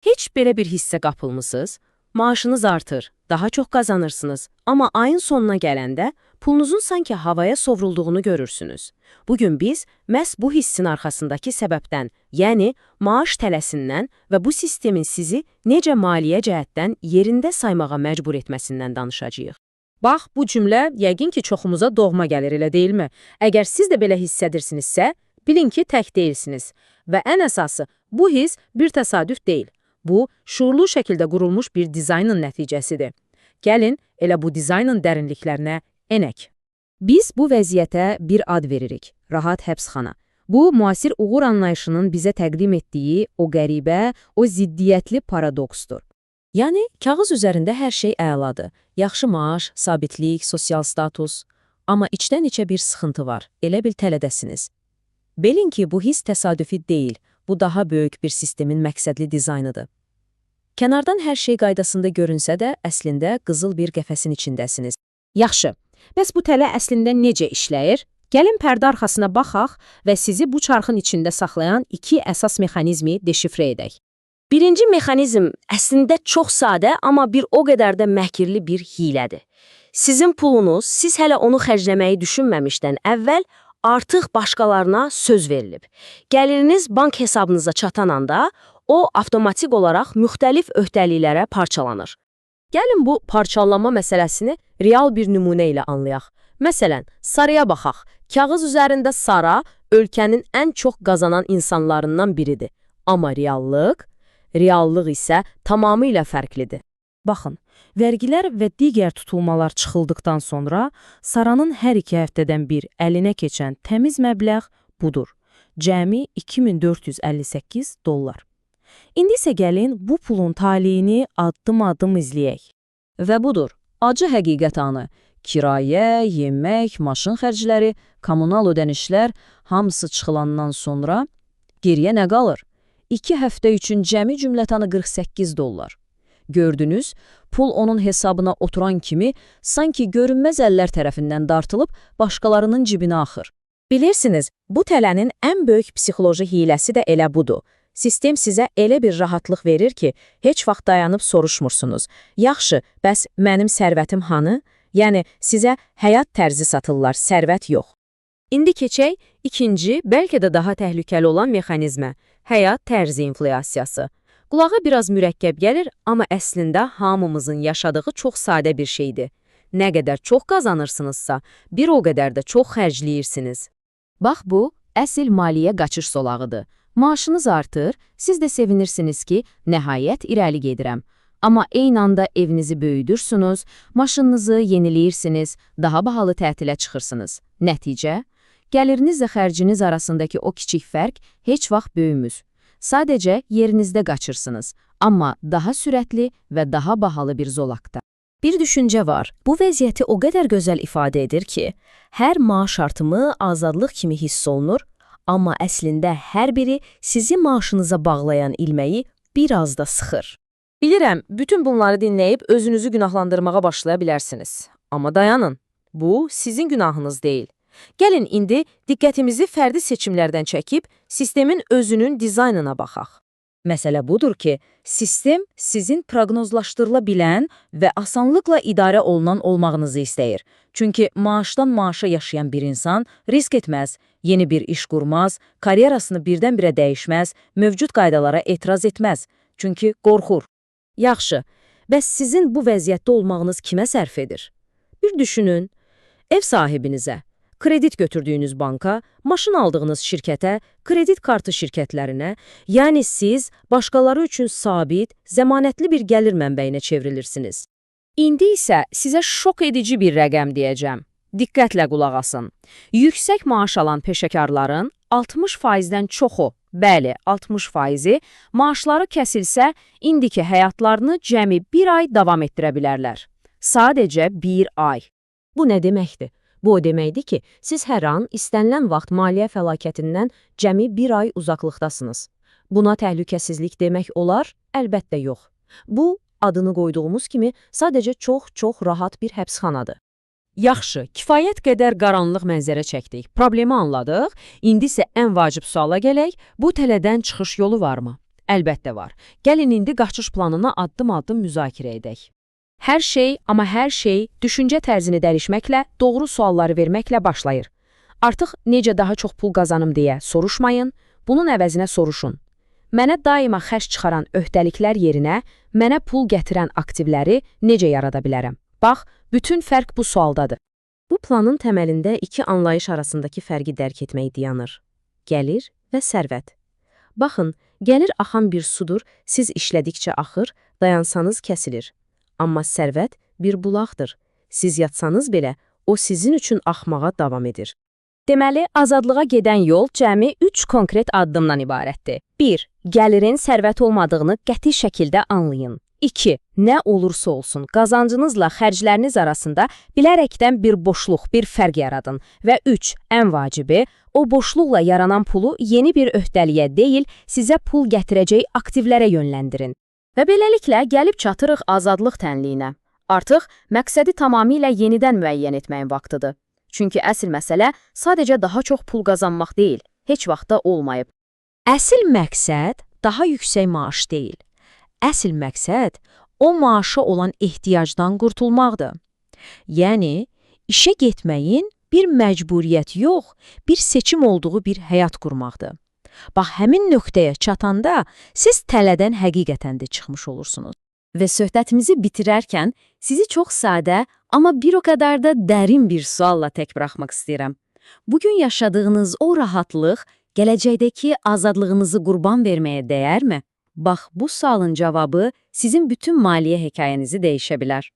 Heç belə bir hissə qapılmısınız? Maaşınız artır, daha çox qazanırsınız, amma ayın sonuna gələndə pulunuzun sanki havaya sovrulduğunu görürsünüz. Bugün biz məhz bu hissin arxasındakı səbəbdən, yəni maaş tələsindən və bu sistemin sizi necə maliyyə cəhətdən yerində saymağa məcbur etməsindən danışacağıq. Bax, bu cümlə yəqin ki, çoxumuza doğma gəlir, elə deyilmi? Əgər siz də belə hiss edirsinizsə, bilin ki, tək deyilsiniz. Və ən əsası, bu his bir təsadüf deyil. Bu, şuurlu şəkildə qurulmuş bir dizaynın nəticəsidir. Gəlin, elə bu dizaynın dərinliklərinə enək. Biz bu vəziyyətə bir ad veririk, rahat həbsxana. Bu, müasir uğur anlayışının bizə təqdim etdiyi o qəribə, o ziddiyyətli paradoksdur. Yəni, kağız üzərində hər şey əladır. Yaxşı maaş, sabitlik, sosial status. Amma içdən-içə bir sıxıntı var, elə bil tələdəsiniz. Bilin ki, bu his təsadüfi deyil, bu daha böyük bir sistemin məqsədli dizaynıdır. Kənardan hər şey qaydasında görünsə də, əslində qızıl bir qəfəsin içindəsiniz. Yaxşı, bəs bu tələ əslində necə işləyir? Gəlin pərdə arxasına baxaq və sizi bu çarxın içində saxlayan iki əsas mexanizmi deşifrə edək. Birinci mexanizm əslində çox sadə, amma bir o qədər də məhkirli bir hilədir. Sizin pulunuz, siz hələ onu xərcləməyi düşünməmişdən əvvəl artıq başqalarına söz verilib. Gəliriniz bank hesabınıza çatan anda, o avtomatik olaraq müxtəlif öhdəliklərə parçalanır. Gəlin bu parçalanma məsələsini real bir nümunə ilə anlayaq. Məsələn, Saraya baxaq. Kağız üzərində Sara ölkənin ən çox qazanan insanlarından biridir. Amma reallıq isə tamamilə fərqlidir. Baxın, vergilər və digər tutulmalar çıxıldıqdan sonra Saranın hər 2 həftədən bir əlinə keçən təmiz məbləğ budur. Cəmi $2458. İndi isə gəlin bu pulun taleyini addım-addım izləyək. Və budur, acı həqiqət anı. Kirayə, yemək, maşın xərcləri, kommunal ödənişlər hamısı çıxılandan sonra geriyə nə qalır? 2 həftə üçün cəmi cümlətanı $48. Gördünüz, pul onun hesabına oturan kimi sanki görünməz əllər tərəfindən dartılıb başqalarının cibinə axır. Bilirsiniz, bu tələnin ən böyük psixoloji hiləsi də elə budur. Sistem sizə elə bir rahatlıq verir ki, heç vaxt dayanıb soruşmursunuz. Yaxşı, bəs mənim sərvətim hanı? Yəni, sizə həyat tərzi satırlar, sərvət yox. İndi keçək ikinci, bəlkə də daha təhlükəli olan mexanizmə, həyat tərzi inflyasiyası. Qulağa biraz mürəkkəb gəlir, amma əslində hamımızın yaşadığı çox sadə bir şeydir. Nə qədər çox qazanırsınızsa, bir o qədər də çox xərcləyirsiniz. Bax bu, əsl maliyyə qaçış solağıdır. Maaşınız artır, siz də sevinirsiniz ki, nəhayət irəli gedirəm. Amma eyni anda evinizi böyüdürsünüz, maşınınızı yeniləyirsiniz, daha bahalı tətilə çıxırsınız. Nəticə, gəlirinizlə xərciniz arasındakı o kiçik fərq heç vaxt böyümür. Sadəcə yerinizdə qaçırsınız, amma daha sürətli və daha bahalı bir zolaqda. Bir düşüncə var, bu vəziyyəti o qədər gözəl ifadə edir ki, hər maaş artımı azadlıq kimi hiss olunur, amma əslində hər biri sizi maaşınıza bağlayan ilməyi biraz da sıxır. Bilirəm, bütün bunları dinləyib özünüzü günahlandırmağa başlaya bilərsiniz. Amma dayanın, bu sizin günahınız deyil. Gəlin indi diqqətimizi fərdi seçimlərdən çəkib, sistemin özünün dizaynına baxaq. Məsələ budur ki, sistem sizin proqnozlaşdırıla bilən və asanlıqla idarə olunan olmağınızı istəyir. Çünki maaşdan maaşa yaşayan bir insan risk etməz, yeni bir iş qurmaz, karyerasını birdən-birə dəyişməz, mövcud qaydalara etiraz etməz. Çünki qorxur. Yaxşı, bəs sizin bu vəziyyətdə olmağınız kimə sərf edir? Bir düşünün, ev sahibinizə, kredit götürdüyünüz banka, maşın aldığınız şirkətə, kredit kartı şirkətlərinə, yəni siz başqaları üçün sabit, zəmanətli bir gəlir mənbəyinə çevrilirsiniz. İndi isə sizə şok edici bir rəqəm deyəcəm. Diqqətlə qulaq asın. Yüksək maaş alan peşəkarların 60%-dən çoxu, bəli, 60%-i maaşları kəsilsə, indiki həyatlarını cəmi bir ay davam etdirə bilərlər. Sadəcə bir ay. Bu nə deməkdir? Bu o deməkdir ki, siz hər an istənilən vaxt maliyyə fəlakətindən cəmi bir ay uzaqlıqdasınız. Buna təhlükəsizlik demək olar? Əlbəttə yox. Bu, adını qoyduğumuz kimi sadəcə çox rahat bir həbsxanadır. Yaxşı, kifayət qədər qaranlıq mənzərə çəkdik, problemi anladıq, indi isə ən vacib suala gələk, bu tələdən çıxış yolu varmı? Əlbəttə var. Gəlin indi qaçış planını addım-addım müzakirə edək. Hər şey, amma hər şey düşüncə tərzini dəyişməklə, doğru sualları verməklə başlayır. Artıq necə daha çox pul qazanım deyə soruşmayın, bunun əvəzinə soruşun. Mənə daima xərc çıxaran öhdəliklər yerinə mənə pul gətirən aktivləri necə yarada bilərəm? Bax, bütün fərq bu sualdadır. Bu planın təməlində iki anlayış arasındakı fərqi dərk etmək dayanır. Gəlir və sərvət. Baxın, gəlir axan bir sudur, siz işlədikcə axır, dayansanız kəsilir. Amma sərvət bir bulaqdır. Siz yatsanız belə, o sizin üçün axmağa davam edir. Deməli, azadlığa gedən yol cəmi 3 konkret addımdan ibarətdir. 1. Gəlirin sərvət olmadığını qəti şəkildə anlayın. 2. Nə olursa olsun, qazancınızla xərcləriniz arasında bilərəkdən bir boşluq, bir fərq yaradın. Və 3. Ən vacibi, o boşluqla yaranan pulu yeni bir öhdəliyə deyil, sizə pul gətirəcək aktivlərə yönləndirin. Və beləliklə gəlib çatırıq azadlıq tənliyinə. Artıq məqsədi tamamilə yenidən müəyyən etməyin vaxtıdır. Çünki əsl məsələ sadəcə daha çox pul qazanmaq deyil, heç vaxtda olmayıb. Əsl məqsəd daha yüksək maaş deyil. Əsl məqsəd o maaşa olan ehtiyacdan qurtulmaqdır. Yəni, işə getməyin bir məcburiyyət yox, bir seçim olduğu bir həyat qurmaqdır. Bax, həmin nöqtəyə çatanda siz tələdən həqiqətən də çıxmış olursunuz. Və söhbətimizi bitirərkən sizi çox sadə, amma bir o qədər də dərin bir sualla tək buraxmaq istəyirəm. Bugün yaşadığınız o rahatlıq gələcəkdəki azadlığınızı qurban verməyə dəyərmi? Bax, bu sualın cavabı sizin bütün maliyyə hekayənizi dəyişə bilər.